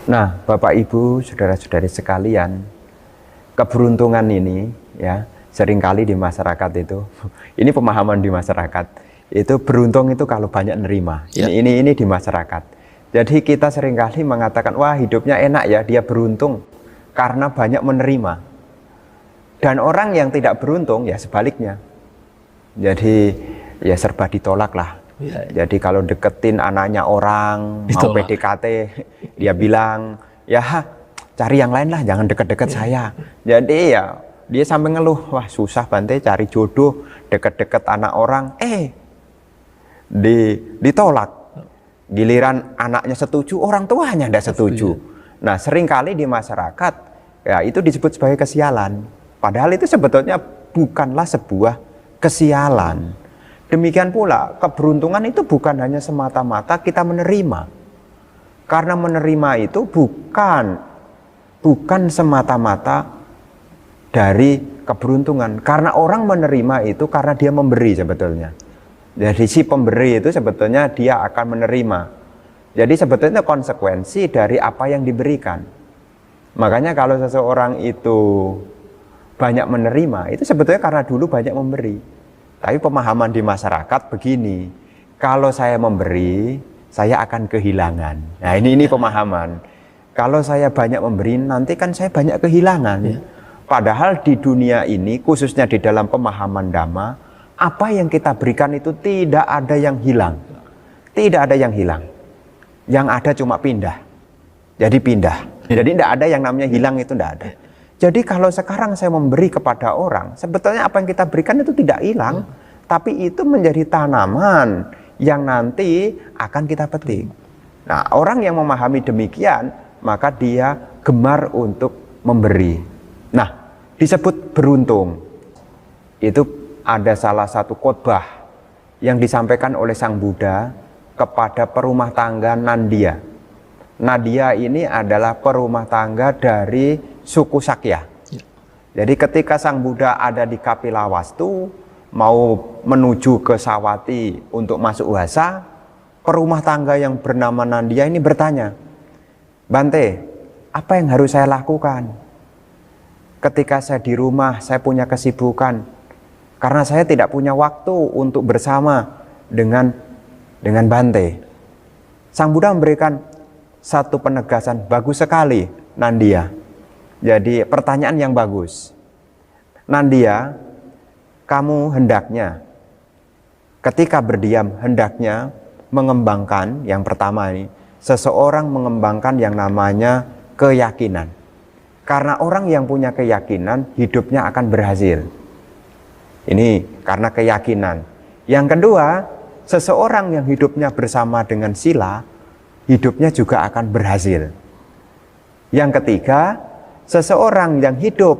Nah, Bapak Ibu, saudara-saudari sekalian, keberuntungan ini ya seringkali di masyarakat itu, ini pemahaman di masyarakat itu beruntung itu kalau banyak nerima. Ya. Ini di masyarakat. Jadi kita seringkali mengatakan wah hidupnya enak ya, dia beruntung karena banyak menerima. Dan orang yang tidak beruntung ya sebaliknya. Jadi ya serba ditolak lah. Ya. Jadi kalau deketin anaknya orang, mau PDKT, dia bilang, ya cari yang lain lah, jangan deket-deket saya. Jadi ya dia sampai ngeluh, wah susah Bante cari jodoh, deket-deket anak orang, ditolak. Giliran anaknya setuju, orang tuanya tidak setuju. Nah seringkali di masyarakat, ya itu disebut sebagai kesialan. Padahal itu sebetulnya bukanlah sebuah kesialan. Demikian pula keberuntungan itu bukan hanya semata-mata kita menerima. Karena menerima itu bukan semata-mata dari keberuntungan. Karena orang menerima itu karena dia memberi sebetulnya. Jadi si pemberi itu sebetulnya dia akan menerima. Jadi sebetulnya konsekuensi dari apa yang diberikan. Makanya kalau seseorang itu banyak menerima, itu sebetulnya karena dulu banyak memberi. Tapi pemahaman di masyarakat begini, kalau saya memberi, saya akan kehilangan. Nah ini pemahaman. Kalau saya banyak memberi, nanti kan saya banyak kehilangan. Ya. Padahal di dunia ini, khususnya di dalam pemahaman Dhamma, apa yang kita berikan itu tidak ada yang hilang. Tidak ada yang hilang. Yang ada cuma pindah. Jadi pindah. Jadi tidak ada yang namanya hilang, itu tidak ada. Jadi kalau sekarang saya memberi kepada orang, sebetulnya apa yang kita berikan itu tidak hilang, tapi itu menjadi tanaman yang nanti akan kita petik. Nah, orang yang memahami demikian, maka dia gemar untuk memberi. Nah, disebut beruntung. Itu ada salah satu khotbah yang disampaikan oleh Sang Buddha kepada perumah tangga Nandia. Nandia ini adalah perumah tangga dari suku Sakya. Jadi ketika Sang Buddha ada di Kapilawastu, mau menuju ke Sawati untuk masuk Uhasa, perumah tangga yang bernama Nandia ini bertanya, Bante, apa yang harus saya lakukan? Ketika saya di rumah, saya punya kesibukan, karena saya tidak punya waktu untuk bersama dengan Bante. Sang Buddha memberikan satu penegasan, bagus sekali Nandia. Jadi pertanyaan yang bagus. Nandia, kamu hendaknya ketika berdiam hendaknya mengembangkan yang pertama ini, seseorang mengembangkan yang namanya keyakinan. Karena orang yang punya keyakinan hidupnya akan berhasil. Ini karena keyakinan. Yang kedua, seseorang yang hidupnya bersama dengan sila, hidupnya juga akan berhasil. Yang ketiga, seseorang yang hidup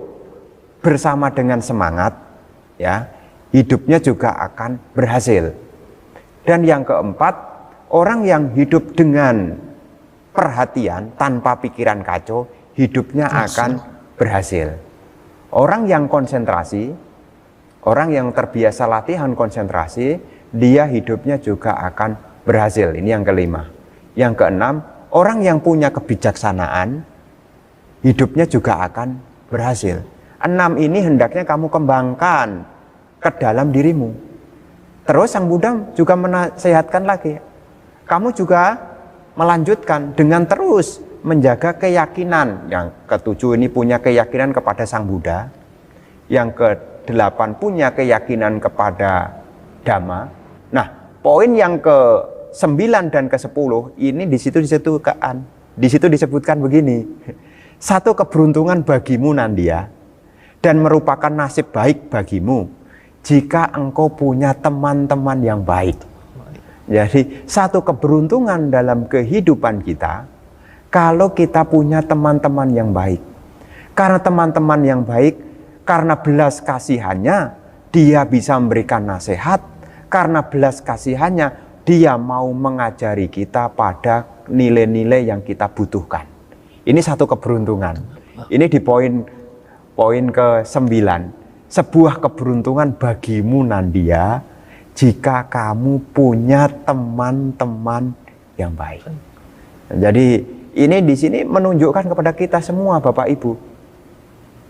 bersama dengan semangat, ya, hidupnya juga akan berhasil. Dan yang keempat, orang yang hidup dengan perhatian tanpa pikiran kacau, hidupnya akan berhasil. Orang yang konsentrasi, orang yang terbiasa latihan konsentrasi, dia hidupnya juga akan berhasil. Ini yang kelima. Yang keenam, orang yang punya kebijaksanaan, hidupnya juga akan berhasil. 6 ini hendaknya kamu kembangkan ke dalam dirimu. Terus Sang Buddha juga menasehatkan lagi, kamu juga melanjutkan dengan terus menjaga keyakinan. Yang ke-7 ini punya keyakinan kepada Sang Buddha. Yang ke-8 punya keyakinan kepada Dhamma. Nah, poin yang ke-9 dan ke-10 ini di situ disebutkan begini. Satu keberuntungan bagimu Nandia, dan merupakan nasib baik bagimu jika engkau punya teman-teman yang baik. Jadi satu keberuntungan dalam kehidupan kita kalau kita punya teman-teman yang baik. Karena teman-teman yang baik, karena belas kasihannya dia bisa memberikan nasihat, karena belas kasihannya dia mau mengajari kita pada nilai-nilai yang kita butuhkan. Ini satu keberuntungan. Ini di poin ke-9. Sebuah keberuntungan bagimu Nandia jika kamu punya teman-teman yang baik. Jadi Ini di sini menunjukkan kepada kita semua Bapak Ibu,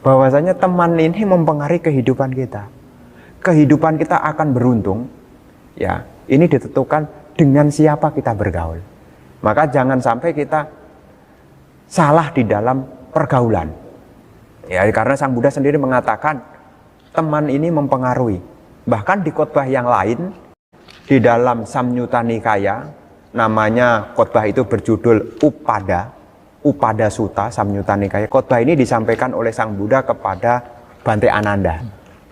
bahwasanya teman ini mempengaruhi kehidupan kita. Kehidupan kita akan beruntung, ya. Ini ditentukan dengan siapa kita bergaul. Maka jangan sampai kita salah di dalam pergaulan. Ya, karena Sang Buddha sendiri mengatakan teman ini mempengaruhi. Bahkan di khotbah yang lain, di dalam Samyutta Nikaya, namanya khotbah itu berjudul Upada Sutta, Samyutta Nikaya. Khotbah ini disampaikan oleh Sang Buddha kepada Bante Ananda.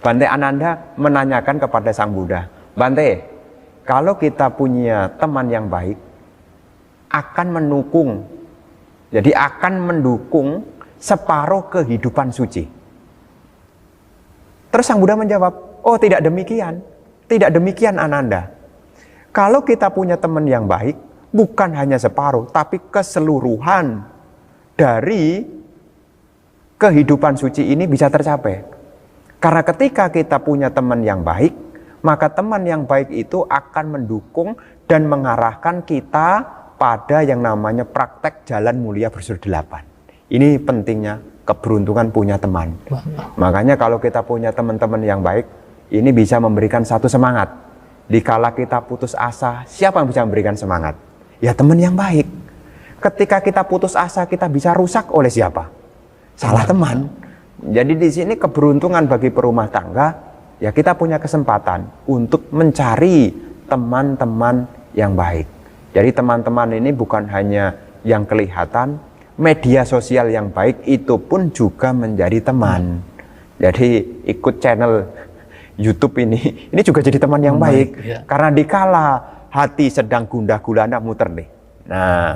Bante Ananda menanyakan kepada Sang Buddha, Bante, kalau kita punya teman yang baik, akan mendukung separuh kehidupan suci. Terus Sang Buddha menjawab, oh tidak demikian Ananda. Kalau kita punya teman yang baik, bukan hanya separuh, tapi keseluruhan dari kehidupan suci ini bisa tercapai. Karena ketika kita punya teman yang baik, maka teman yang baik itu akan mendukung dan mengarahkan kita pada yang namanya praktek jalan mulia bersur 8. Ini pentingnya keberuntungan punya teman. Makanya kalau kita punya teman-teman yang baik, ini bisa memberikan satu semangat. Dikala kita putus asa, siapa yang bisa memberikan semangat? Ya teman yang baik. Ketika kita putus asa, kita bisa rusak oleh siapa? Salah teman. Jadi di sini keberuntungan bagi perumah tangga, ya kita punya kesempatan untuk mencari teman-teman yang baik. Jadi teman-teman ini bukan hanya yang kelihatan, media sosial yang baik itu pun juga menjadi teman. Jadi ikut channel YouTube ini juga jadi teman yang baik. Ya. Karena dikala hati sedang gundah gulana muter nih. Nah,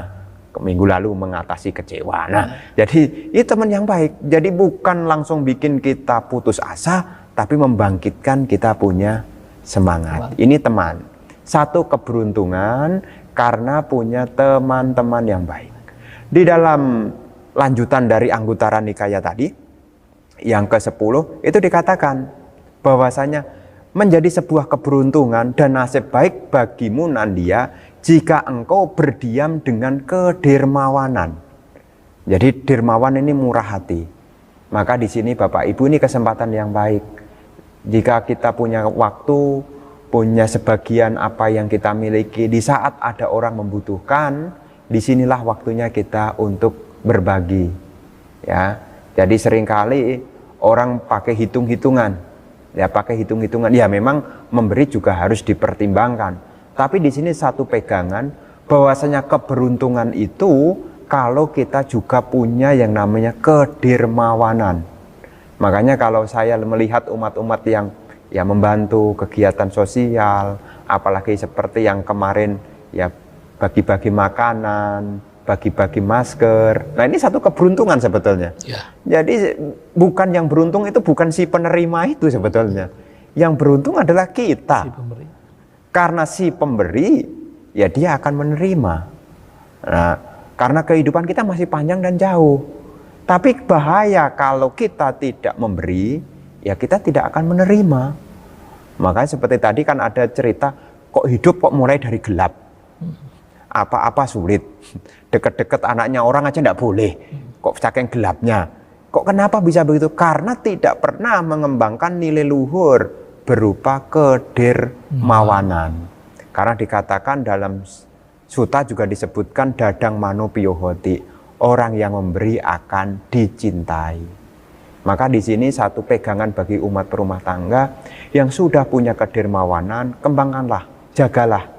minggu lalu mengatasi kecewa. Nah, jadi ini teman yang baik. Jadi bukan langsung bikin kita putus asa, tapi membangkitkan kita punya semangat. Ini teman. Satu keberuntungan karena punya teman-teman yang baik. Di dalam lanjutan dari Anguttara Nikaya tadi, yang ke-10, itu dikatakan bahwasanya menjadi sebuah keberuntungan dan nasib baik bagimu Nandiya jika engkau berdiam dengan kedermawanan. Jadi dermawan ini murah hati. Maka di sini Bapak Ibu ini kesempatan yang baik. Jika kita punya waktu, punya sebagian apa yang kita miliki, di saat ada orang membutuhkan, disinilah waktunya kita untuk berbagi, ya. Jadi seringkali orang pakai hitung-hitungan, ya memang memberi juga harus dipertimbangkan. Tapi di sini satu pegangan bahwasanya keberuntungan itu kalau kita juga punya yang namanya kedermawanan. Makanya kalau saya melihat umat-umat yang ya membantu kegiatan sosial, apalagi seperti yang kemarin ya bagi-bagi makanan, bagi-bagi masker. Nah ini satu keberuntungan sebetulnya. Ya. Jadi bukan yang beruntung itu bukan si penerima itu sebetulnya. Yang beruntung adalah kita. Si pemberi. Karena si pemberi, ya dia akan menerima. Nah, karena kehidupan kita masih panjang dan jauh. Tapi bahaya kalau kita tidak memberi, ya kita tidak akan menerima. Makanya seperti tadi kan ada cerita, kok hidup kok mulai dari gelap. Apa-apa sulit, deket-deket anaknya orang aja tidak boleh, kok saking gelapnya. Kok kenapa bisa begitu? Karena tidak pernah mengembangkan nilai luhur berupa kedermawanan. Karena dikatakan dalam sutta juga disebutkan dadang mano piyohoti, orang yang memberi akan dicintai. Maka di sini satu pegangan bagi umat perumah tangga yang sudah punya kedermawanan, kembangkanlah, jagalah.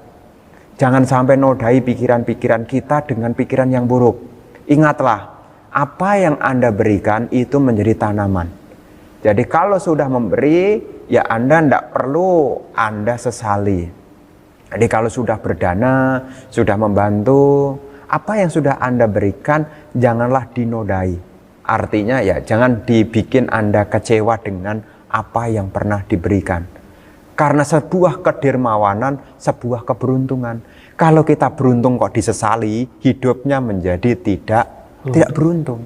Jangan sampai nodai pikiran-pikiran kita dengan pikiran yang buruk. Ingatlah, apa yang Anda berikan itu menjadi tanaman. Jadi kalau sudah memberi, ya Anda tidak perlu Anda sesali. Jadi kalau sudah berdana, sudah membantu, apa yang sudah Anda berikan, janganlah dinodai. Artinya ya jangan dibikin Anda kecewa dengan apa yang pernah diberikan. Karena sebuah kedermawanan, sebuah keberuntungan. Kalau kita beruntung kok disesali, hidupnya menjadi tidak beruntung.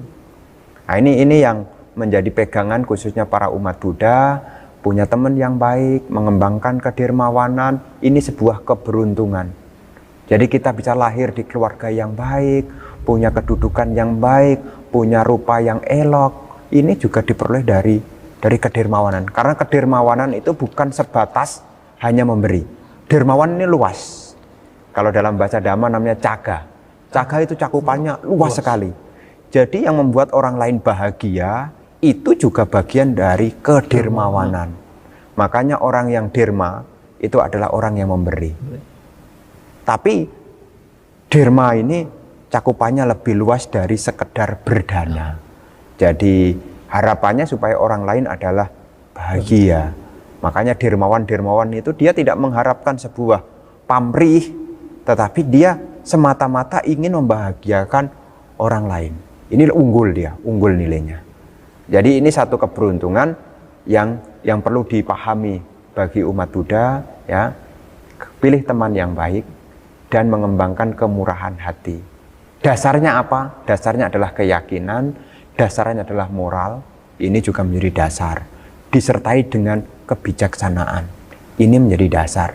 Nah, ini yang menjadi pegangan khususnya para umat Buddha, punya teman yang baik, mengembangkan kedermawanan, ini sebuah keberuntungan. Jadi kita bisa lahir di keluarga yang baik, punya kedudukan yang baik, punya rupa yang elok. Ini juga diperoleh dari kedermawanan. Karena kedermawanan itu bukan sebatas hanya memberi. Dermawan ini luas. Kalau dalam bahasa Dhamma namanya caga. Caga itu cakupannya luas sekali. Jadi yang membuat orang lain bahagia itu juga bagian dari kedermawanan. Makanya orang yang derma itu adalah orang yang memberi. Tapi derma ini cakupannya lebih luas dari sekedar berdana. Jadi harapannya supaya orang lain adalah bahagia. Makanya dermawan itu dia tidak mengharapkan sebuah pamrih, tetapi dia semata-mata ingin membahagiakan orang lain. Ini unggul nilainya. Jadi ini satu keberuntungan yang perlu dipahami bagi umat Buddha, ya. Pilih teman yang baik dan mengembangkan kemurahan hati. Dasarnya apa? Dasarnya adalah keyakinan, dasarnya adalah moral. Ini juga menjadi dasar. Disertai dengan kebijaksanaan. Ini menjadi dasar.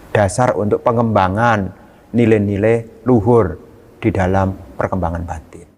Dasar untuk pengembangan nilai-nilai luhur di dalam perkembangan batin.